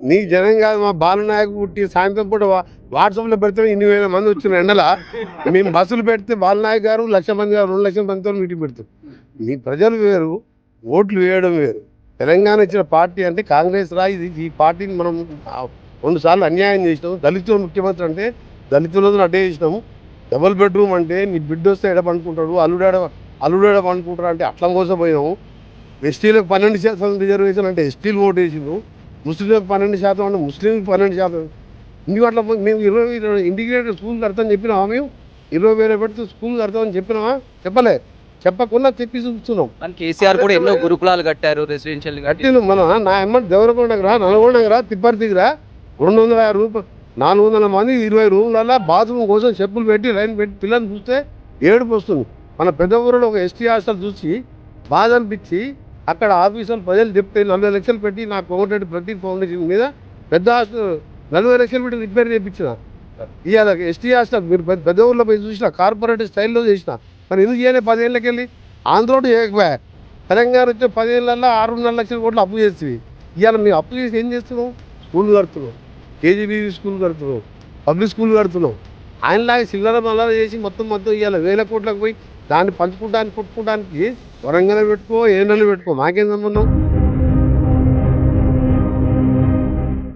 నీ జనం కాదు మా బాలనాయకు పుట్టి సాయంత్రం పూట వాట్సాప్లో పెడితే 8,000 మంది వచ్చిన ఎండల మేము బస్సులు పెడితే బాలనాయక్ గారు 1,00,000 మంది గారు 2,00,000 మందితో మీటింగ్ పెడతాం. మీ ప్రజలు వేరు, ఓట్లు వేయడం వేరు. తెలంగాణ ఇచ్చిన పార్టీ అంటే కాంగ్రెస్ రా. ఈ పార్టీని మనం 2 సార్లు అన్యాయం చేసినాం. దళితులు ముఖ్యమంత్రి అంటే దళితులను అడ్డే చేసినాము. డబుల్ బెడ్రూమ్ అంటే నీ బిడ్డ వస్తే ఎడ పండుకుంటాడు, అల్లుడేడ పండుకుంటాడు అంటే అట్లా కోసం పోయినాము. ఎస్టీలకు 12% రిజర్వేషన్ అంటే ఎస్టీలు ఓటు వేసిండు. ముస్లింలకు 12% అంటే ముస్లింలకు 12%. ఇందుకు అట్లా మేము 20 ఇంటిగ్రేటెడ్ స్కూల్ కడతామని చెప్పినామా? మేము 20,000 పెడితే స్కూల్ కడతామని చెప్పినామా? చెప్పలే. చెప్పకుండా చెప్పి చూస్తున్నాం. కేసీఆర్ కూడా ఎన్నో గురుకులాలు కట్టారు, రెసిడెన్షియల్ కట్టిన మన నా ఎమ్మటి దేవరకొండకు రా, నల్గొండకు రా, తిప్పర్తికి రా. 250 రూపాయలు 400 మంది 20 రూమ్లలో బాత్రూమ్ కోసం చెప్పులు పెట్టి లైన్ పెట్టి పిల్లల్ని చూస్తే ఏడుపు వస్తుంది. మన పెద్ద ఊరిలో ఒక ఎస్టీ హాస్టల్ చూసి బాధ అనిపించి అక్కడ ఆఫీసర్లు ప్రజలు చెప్తే 40 లక్షలు పెట్టి నా కోమటిరెడ్డి ప్రతీక్ ఫౌండేషన్ మీద పెద్ద హాస్టల్ 40 లక్షలు పెట్టి రిపేర్ చేయించిన. ఇవాళ ఎస్టీ హాస్టల్ మీరు పెద్ద ఊర్లో పోయి చూసిన కార్పొరేట్ స్టైల్లో చేసిన. మరి ఎందుకు చేయలే? 10 ఏళ్ళకి వెళ్ళి ఆంధ్రోడు చేయకపోయా. తెలంగాణ వచ్చే 10 ఏళ్ళల్లో 6.5 లక్షల కోట్లు అప్పు చేస్తుంది. ఇవాళ మేము అప్పు చేసి ఏం చేస్తున్నాం? స్కూల్ కడుతున్నాం, కేజీబీవీ స్కూల్ కడుతున్నాం, పబ్లిక్ స్కూల్ కడుతున్నాం. ఆయనలాగా చిల్లర మల్లర చేసి మొత్తం ఇవాళ 1,000 కోట్లకు పోయి దాన్ని పంచుకుంటానికి కొట్టుకుంటానికి వరంగల్ పెట్టుకో, ఏనలు పెట్టుకో, మాకేం సంబంధం?